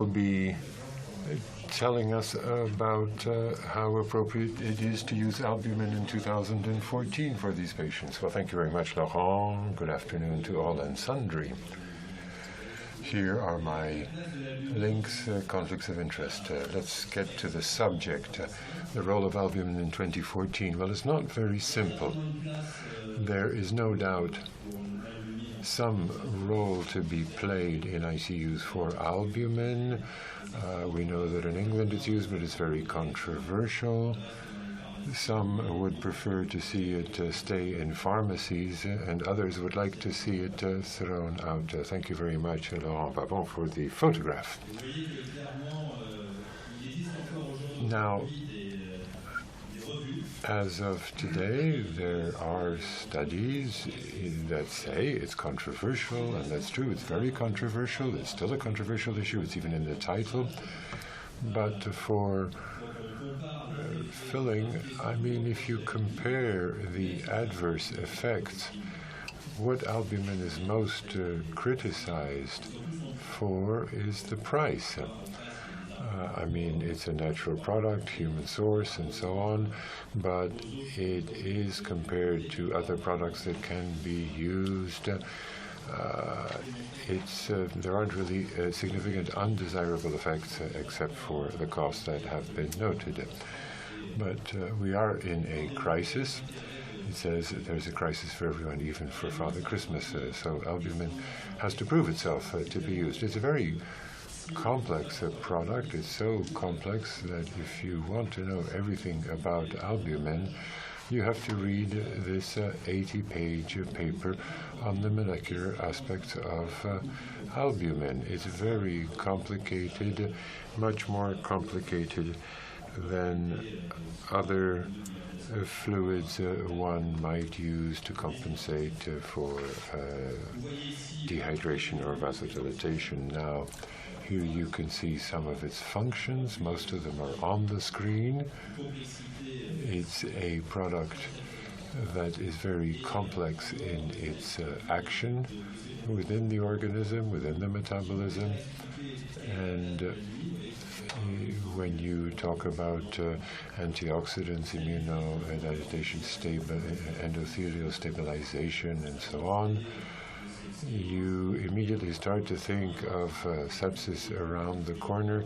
will be telling us about how appropriate it is to use albumin in 2014 for these patients. Well, thank you very much, Laurent. Good afternoon to all and sundry. Here are my links, conflicts of interest. Let's get to the subject, the role of albumin in 2014. Well, it's not very simple. There is no doubt some role to be played in ICUs for albumin. We know that in England it's used, but it's very controversial. Some would prefer to see it stay in pharmacies, and others would like to see it thrown out. Thank you very much, Laurent Babon, for the photograph. Now, as of today, there are studies that say it's controversial, and that's true. It's very controversial. It's still a controversial issue. It's even in the title. But for filling, I mean, if you compare the adverse effects, what albumin is most criticized for is the price. I mean, it's a natural product, human source, and so on, but it is compared to other products that can be used. There aren't really significant undesirable effects except for the costs that have been noted. But we are in a crisis. It says that there's a crisis for everyone, even for Father Christmas. So albumin has to prove itself to be used. It's a very complex product. It's so complex that if you want to know everything about albumin, you have to read this 80-page paper on the molecular aspects of albumin. It's very complicated, much more complicated than other fluids one might use to compensate for dehydration or vasodilatation. Now, here you can see some of its functions. Most of them are on the screen. It's a product that is very complex in its action within the organism, within the metabolism. And when you talk about antioxidants, immunodilatation, endothelial stabilization, and so on, you immediately start to think of sepsis around the corner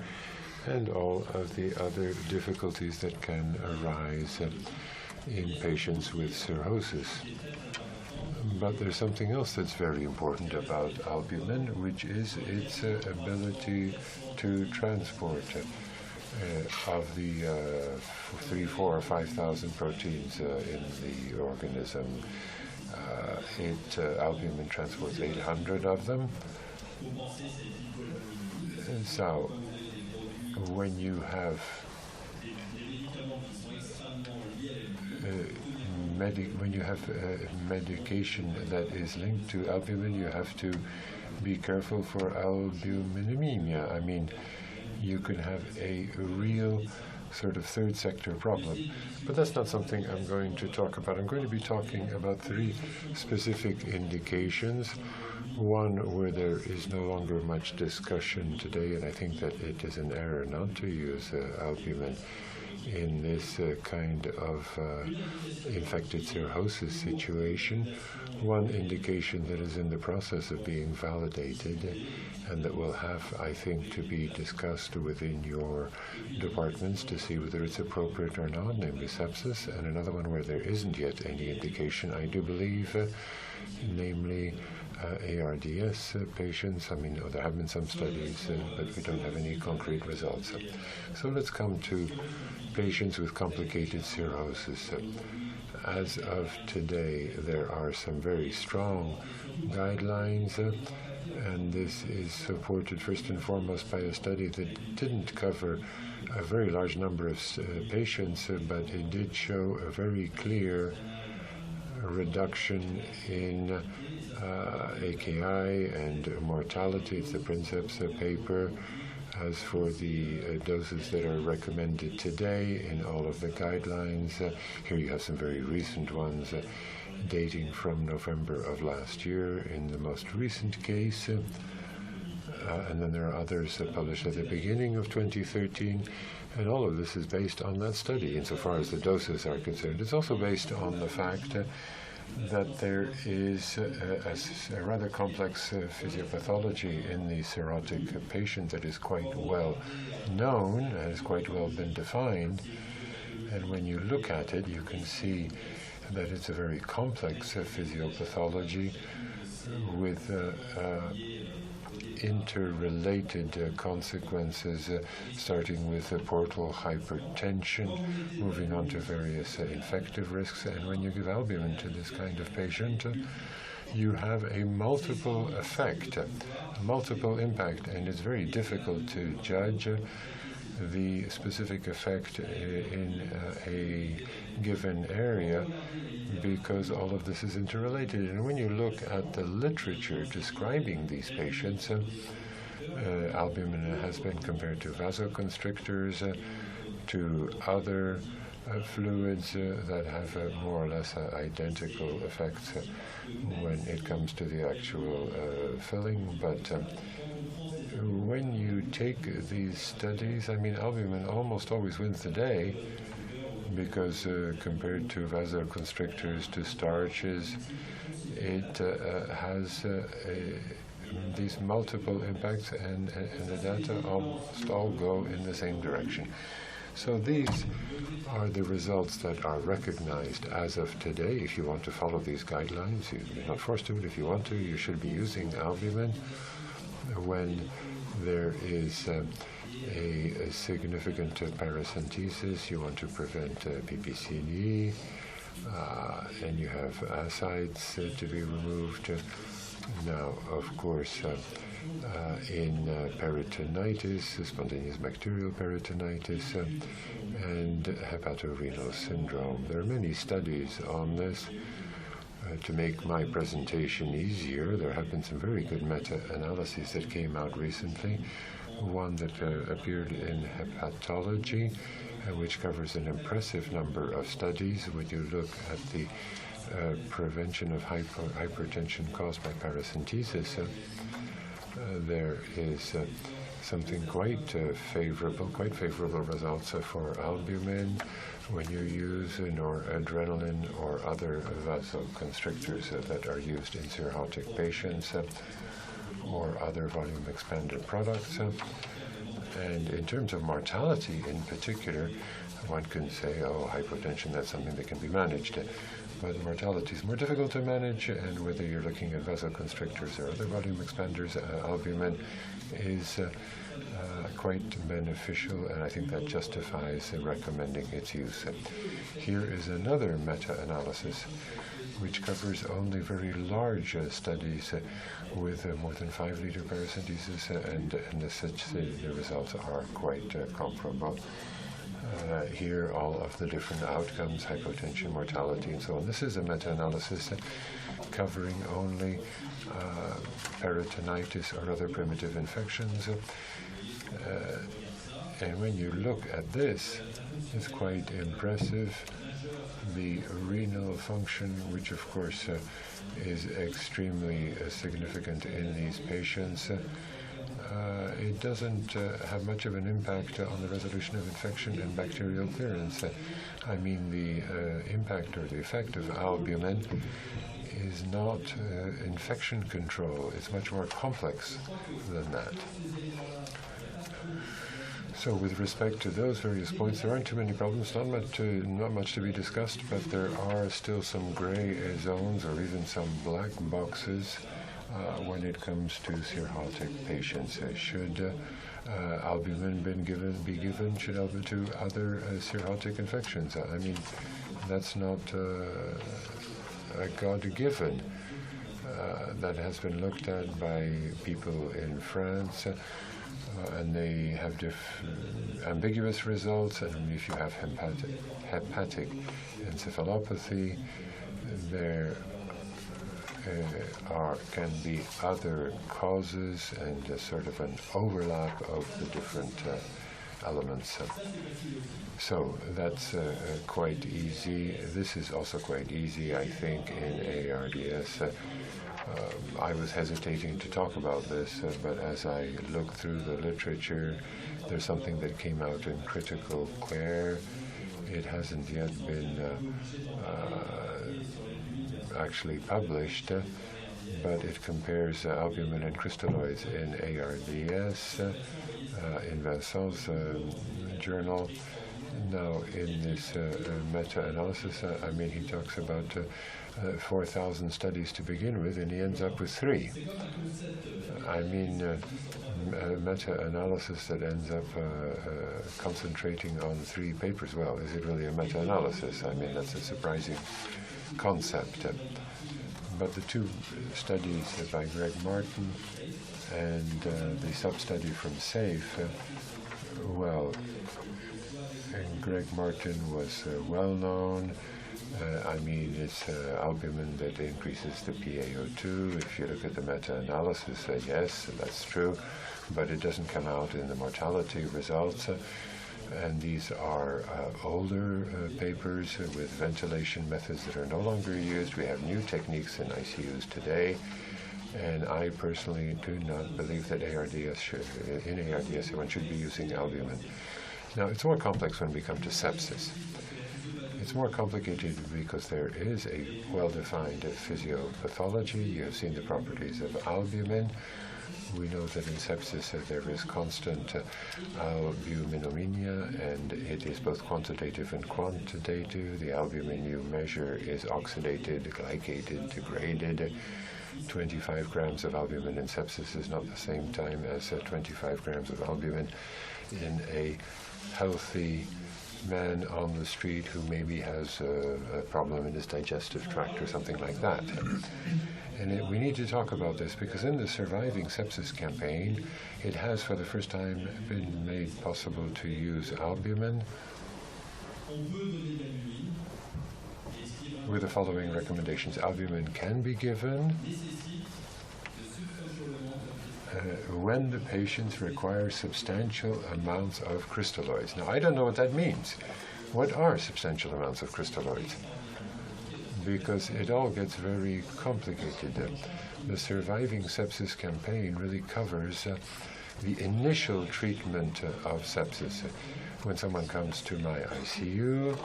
and all of the other difficulties that can arise in patients with cirrhosis. But there's something else that's very important about albumin, which is its ability to transport of the 3,000, 4,000, or 5,000 proteins in the organism. Albumin transports 800 of them. And so, when you have medication that is linked to albumin, you have to be careful for albuminemia. I mean, you can have a real sort of third sector problem. But that's not something I'm going to talk about. I'm going to be talking about 3 specific indications. One where there is no longer much discussion today, and I think that it is an error not to use albumin in this kind of infected cirrhosis situation. One indication that is in the process of being validated and that will have, I think, to be discussed within your departments to see whether it's appropriate or not, namely sepsis, and another one where there isn't yet any indication, I do believe, namely ARDS patients. I mean, there have been some studies, but we don't have any concrete results. So let's come to patients with complicated cirrhosis. As of today, there are some very strong guidelines, and this is supported first and foremost by a study that didn't cover a very large number of patients, but it did show a very clear reduction in AKI and mortality. It's the Princeps paper. As for the doses that are recommended today in all of the guidelines, here you have some very recent ones dating from November of last year. In the most recent case, and then there are others published at the beginning of 2013, and all of this is based on that study insofar as the doses are concerned. It's also based on the fact that there is a rather complex physiopathology in the cirrhotic patient that is quite well known, has quite well been defined, and when you look at it, you can see that it's a very complex physiopathology with interrelated consequences, starting with portal hypertension, moving on to various infective risks. And when you give albumin to this kind of patient, you have a multiple effect, a multiple impact, and it's very difficult to judge the specific effect in a given area because all of this is interrelated. And when you look at the literature describing these patients, albumin has been compared to vasoconstrictors, to other fluids that have more or less identical effects when it comes to the actual filling. But when you take these studies, I mean, albumin almost always wins the day because compared to vasoconstrictors, to starches, it has these multiple impacts, and the data almost all go in the same direction. So these are the results that are recognized as of today. If you want to follow these guidelines, you're not forced to, but if you want to, you should be using albumin when there is a significant paracentesis. You want to prevent PPC&E, and you have asides to be removed. Now, of course, in peritonitis, spontaneous bacterial peritonitis, and hepatorenal syndrome. There are many studies on this. To make my presentation easier, there have been some very good meta-analyses that came out recently. One that appeared in Hepatology, which covers an impressive number of studies. When you look at the prevention of hypertension caused by paracentesis, there is something quite favorable results for albumin when you use noradrenaline or other vasoconstrictors that are used in cirrhotic patients or other volume expanded products. And in terms of mortality in particular, one can say, oh, hypotension, that's something that can be managed. But mortality is more difficult to manage, and whether you're looking at vasoconstrictors or other volume expanders, albumin is quite beneficial, and I think that justifies recommending its use. Here is another meta-analysis which covers only very large studies with more than 5-liter paracentesis, and as such the results are quite comparable. Here, all of the different outcomes, hypotension, mortality, and so on. This is a meta-analysis covering only peritonitis or other primitive infections. And when you look at this, it's quite impressive. The renal function, which of course is extremely significant in these patients, it doesn't have much of an impact on the resolution of infection and bacterial clearance. I mean, the impact or the effect of albumin is not infection control. It's much more complex than that. So with respect to those various points, there aren't too many problems, not much to be discussed, but there are still some gray zones or even some black boxes when it comes to cirrhotic patients. Should albumin be given? Should albumin to other cirrhotic infections? I mean, that's not a God-given. That has been looked at by people in France, and they have ambiguous results. And if you have hepatic encephalopathy, there can be other causes and sort of an overlap of the different elements. So that's quite easy. This is also quite easy, I think, in ARDS. I was hesitating to talk about this, but as I look through the literature, there's something that came out in Critical Care. It hasn't yet been actually published, but it compares albumin and crystalloids in ARDS in Vincent's journal. Now, in this meta-analysis, I mean, he talks about 4,000 studies to begin with, and he ends up with 3. I mean, a meta-analysis that ends up concentrating on 3 papers. Well, is it really a meta-analysis? I mean, that's a surprising concept. But the 2 studies by Greg Martin and the sub-study from SAFE, well, and Greg Martin was well known. I mean, it's albumin that increases the PaO2. If you look at the meta-analysis, yes, that's true, but it doesn't come out in the mortality results. And these are older papers with ventilation methods that are no longer used. We have new techniques in ICUs today. And I personally do not believe that in ARDS one should be using albumin. Now, it's more complex when we come to sepsis. It's more complicated because there is a well-defined physiopathology. You have seen the properties of albumin. We know that in sepsis there is constant albuminemia, and it is both quantitative and quantitative. The albumin you measure is oxidated, glycated, degraded. 25 grams of albumin in sepsis is not the same time as 25 grams of albumin in a healthy man on the street who maybe has a problem in his digestive tract or something like that. And we need to talk about this because in the Surviving Sepsis campaign, it has for the first time been made possible to use albumin with the following recommendations. Albumin can be given when the patients require substantial amounts of crystalloids. Now, I don't know what that means. What are substantial amounts of crystalloids? Because it all gets very complicated. The Surviving Sepsis campaign really covers the initial treatment of sepsis. When someone comes to my ICU,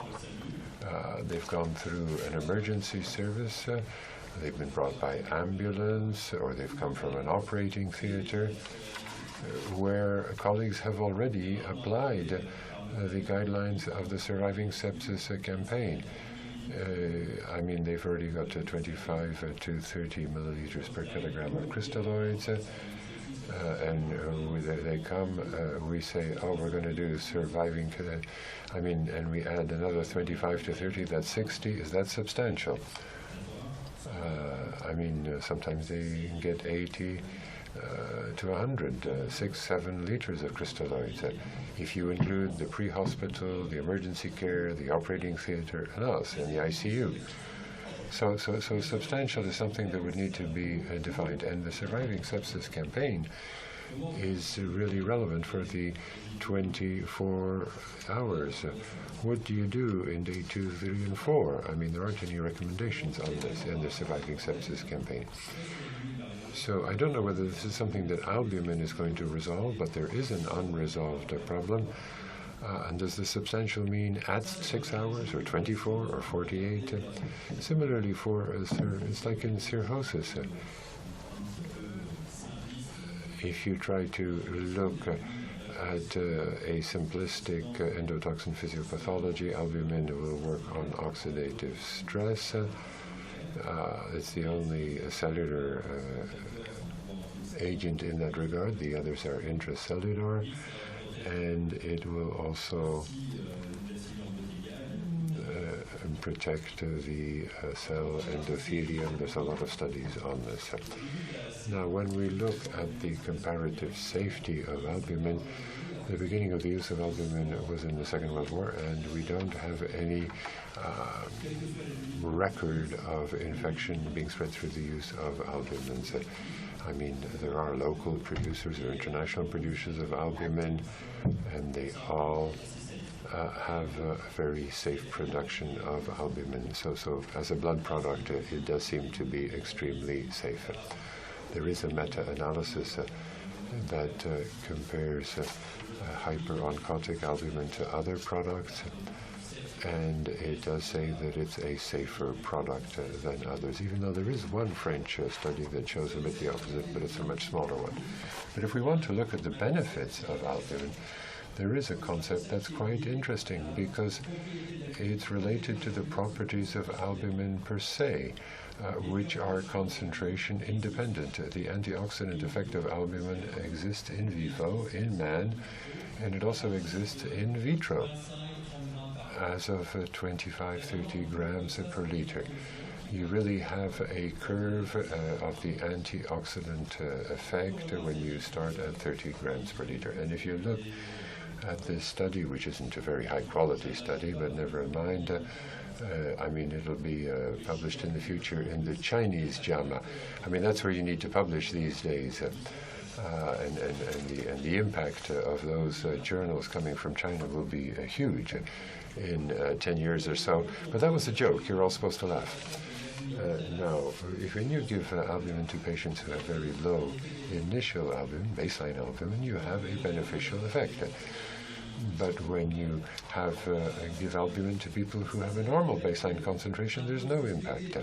they've gone through an emergency service, they've been brought by ambulance, or they've come from an operating theater, where colleagues have already applied the guidelines of the Surviving Sepsis campaign. I mean, they've already got to 25 to 30 milliliters per kilogram of crystalloids, and they come, we say, oh, we're going to do surviving, and we add another 25 to 30, that's 60. Is that substantial? Sometimes they get 80 to 100, 6, 7 liters of crystalloids. If you include the pre-hospital, the emergency care, the operating theater, and us in the ICU. So substantial is something that would need to be defined. And the Surviving Sepsis campaign is really relevant for the 24 hours. What do you do in day 2, 3, and 4? I mean, there aren't any recommendations on this in the Surviving Sepsis campaign. So I don't know whether this is something that albumin is going to resolve, but there is an unresolved problem. And does the substantial mean at 6 hours, or 24, or 48? Similarly, it's like in cirrhosis. If you try to look at a simplistic endotoxin physiopathology, albumin will work on oxidative stress. It's the only cellular agent in that regard. The others are intracellular, and it will also protect the cell endothelium. There's a lot of studies on this. Now, when we look at the comparative safety of albumin, The beginning of the use of albumin was in the Second World War, and we don't have any record of infection being spread through the use of albumins. I mean, there are local producers or international producers of albumin, and they all have a very safe production of albumin. So as a blood product, it does seem to be extremely safe. There is a meta-analysis that compares hyperoncotic albumin to other products, and it does say that it's a safer product than others, even though there is one French study that shows a bit the opposite, but it's a much smaller one. But if we want to look at the benefits of albumin, there is a concept that's quite interesting because it's related to the properties of albumin per se, which are concentration independent. The antioxidant effect of albumin exists in vivo, in man, and it also exists in vitro as of 25-30 grams per liter. You really have a curve of the antioxidant effect when you start at 30 grams per liter. And if you look at this study, which isn't a very high quality study, but never mind, I mean, it'll be published in the future in the Chinese JAMA. I mean, that's where you need to publish these days. And the impact of those journals coming from China will be huge in 10 years or so. But that was a joke. You're all supposed to laugh. Now, when you give albumin to patients who have very low initial albumin, baseline albumin, you have a beneficial effect. But when you give albumin to people who have a normal baseline concentration, there's no impact.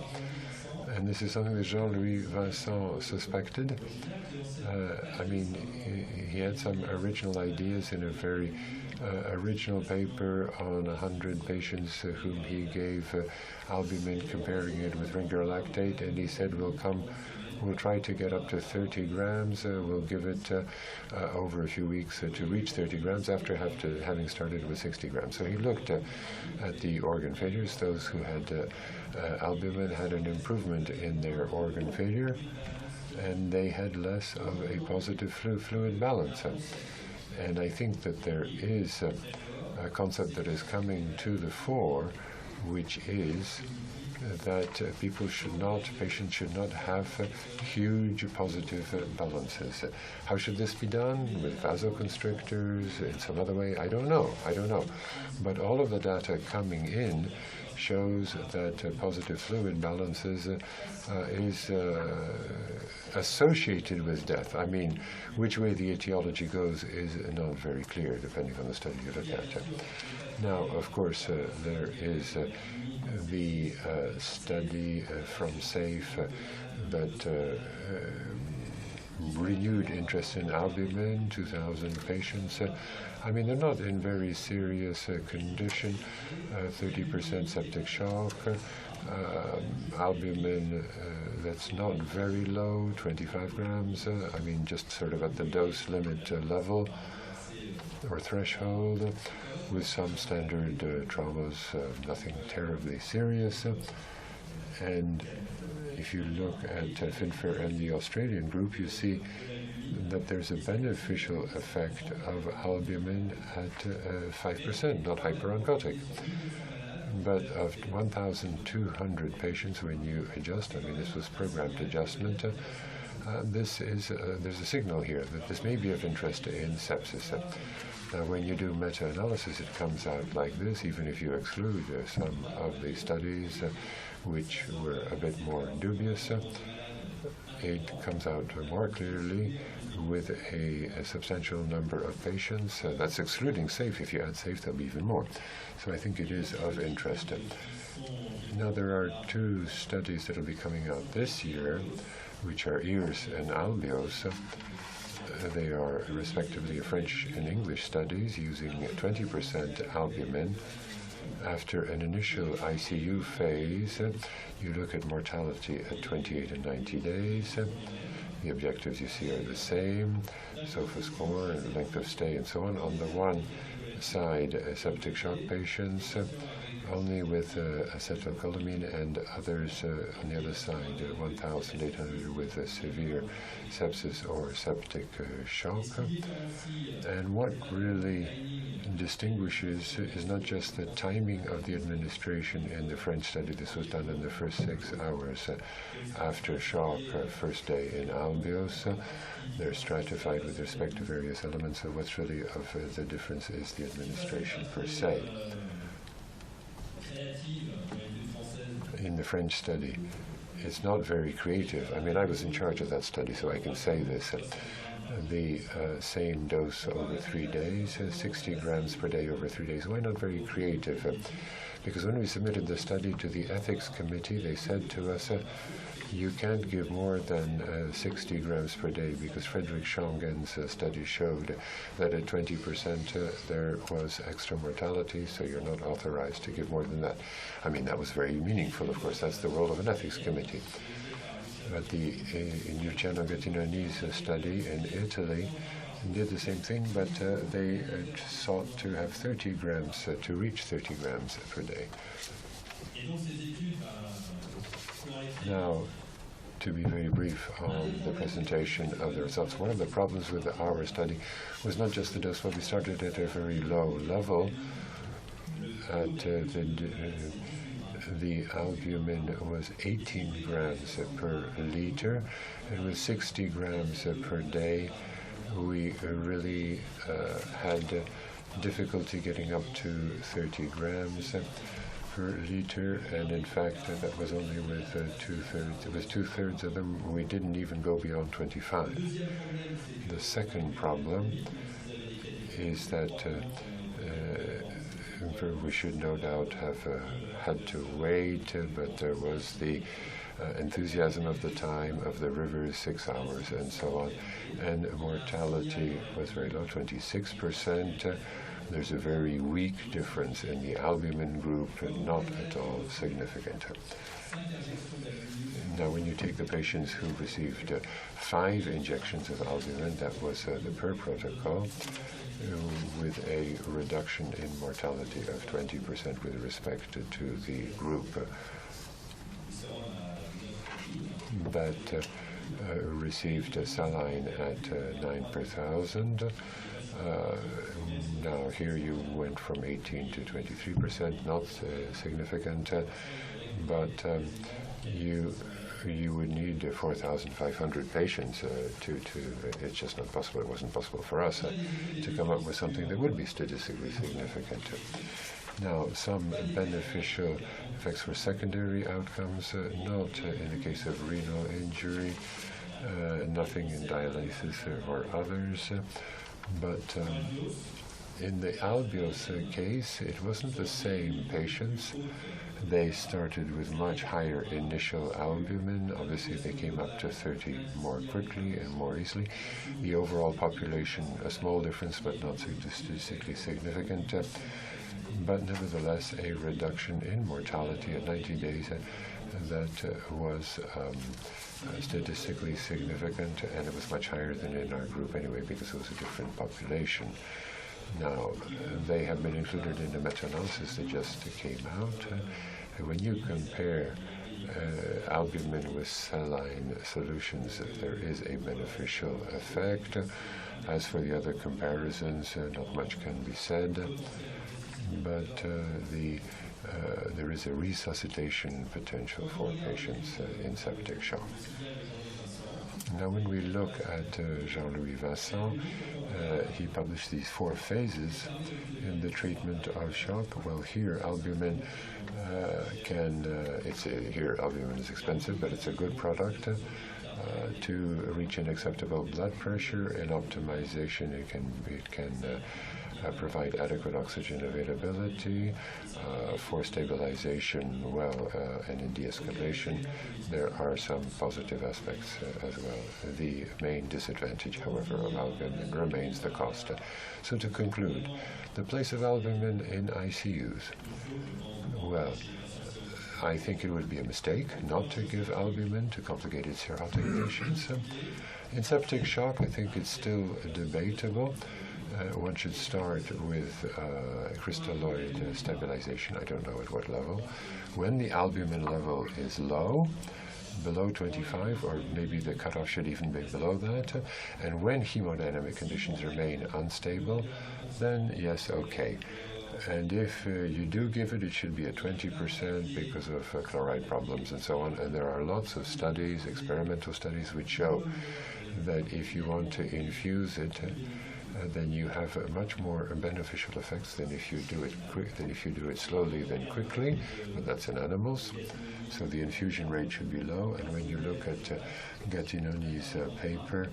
And this is something that Jean-Louis Vincent suspected. I mean, he had some original ideas in a very original paper on 100 patients whom he gave albumin, comparing it with ringer lactate, and he said, we'll try to get up to 30 grams. We'll give it over a few weeks to reach 30 grams after having started with 60 grams. So he looked at the organ failures. Those who had albumin had an improvement in their organ failure, and they had less of a positive fluid balance. And I think that there is a concept that is coming to the fore, which is that patients should not have huge positive balances. How should this be done? With vasoconstrictors, in some other way? I don't know. But all of the data coming in shows that positive fluid balances is associated with death. I mean, which way the etiology goes is not very clear, depending on the study you look at. Now, of course, there is the study from SAFE that renewed interest in albumin, 2,000 patients. I mean, they're not in very serious condition, 30% septic shock, albumin that's not very low, 25 grams, I mean, just sort of at the dose limit level or threshold, with some standard traumas, nothing terribly serious. And if you look at Finfer and the Australian group, you see that there's a beneficial effect of albumin at 5%, not hyperoncotic. But of 1,200 patients, when you adjust, I mean, this was programmed adjustment, there's a signal here that this may be of interest in sepsis. Now, when you do meta-analysis, it comes out like this, even if you exclude some of the studies which were a bit more dubious. It comes out more clearly with a substantial number of patients. That's excluding SAFE. If you add SAFE, there'll be even more. So I think it is of interest. Now, there are two studies that will be coming out this year, which are EARS and ALBIOS. They are respectively French and English studies using 20% albumin. After an initial ICU phase, you look at mortality at 28 and 90 days. The objectives you see are the same, SOFA score and length of stay and so on. On the one side, septic shock patients, only with acetylcholine and others on the other side, 1,800 with severe sepsis or septic shock. And what really distinguishes is not just the timing of the administration in the French study. This was done in the first 6 hours after shock, first day in Albios. They're stratified with respect to various elements, so what's really of the difference is the administration per se. In the French study, it's not very creative. I mean, I was in charge of that study, so I can say this. The same dose over 3 days, 60 grams per day over 3 days. Why not very creative? Because when we submitted the study to the ethics committee, they said to us, you can't give more than 60 grams per day, because Frederick Schongen's study showed that at 20% there was extra mortality, so you're not authorized to give more than that. I mean, that was very meaningful, of course. That's the role of an ethics committee. But the Luciano Gattinoni's study in Italy did the same thing, but they sought to have 30 grams, to reach 30 grams per day. Now, to be very brief on the presentation of the results, one of the problems with our study was not just the dose, but we started at a very low level. At the albumin was 18 grams per liter, and with 60 grams per day, we really had difficulty getting up to 30 grams per liter, and in fact that was only with two-thirds. It was two-thirds of them. We didn't even go beyond 25. The second problem is that we should no doubt have had to wait, but there was the enthusiasm of the time of the rivers, 6 hours and so on, and mortality was very low, 26%. There's a very weak difference in the albumin group, not at all significant. Now, when you take the patients who received 5 injections of albumin, that was the per protocol, with a reduction in mortality of 20% with respect to the group that received a saline at 9 per thousand. Now here you went from 18 to 23%, not significant, but you would need 4,500 patients to it's just not possible. It wasn't possible for us to come up with something that would be statistically significant. Now, some beneficial effects for secondary outcomes, not in the case of renal injury, nothing in dialysis or others, but in the Albios case, it wasn't the same patients. They started with much higher initial albumin. Obviously, they came up to 30 more quickly and more easily. The overall population, a small difference, but not statistically significant. But nevertheless, a reduction in mortality at 90 days that was statistically significant, and it was much higher than in our group anyway, because it was a different population. Now, they have been included in the meta-analysis that just came out. When you compare albumin with saline solutions, there is a beneficial effect. As for the other comparisons, not much can be said, but there is a resuscitation potential for patients in septic shock. Now, when we look at Jean-Louis Vincent, he published these 4 phases in the treatment of shock. Well, here albumin here albumin is expensive, but it's a good product to reach an acceptable blood pressure. In optimization, it can provide adequate oxygen availability. For stabilization, and in de-escalation, there are some positive aspects as well. The main disadvantage, however, of albumin remains the cost. So to conclude, the place of albumin in ICUs. Well, I think it would be a mistake not to give albumin to complicated cirrhotic patients. In septic shock, I think it's still debatable. one should start with crystalloid stabilization. I don't know at what level. When the albumin level is low, below 25, or maybe the cutoff should even be below that, and when hemodynamic conditions remain unstable, then yes, okay. And if you do give it, it should be at 20% because of chloride problems and so on. And there are lots of studies, experimental studies, which show that if you want to infuse it, then you have much more beneficial effects than if you do it slowly than quickly. But that's in animals. So the infusion rate should be low. And when you look at Gattinoni's paper,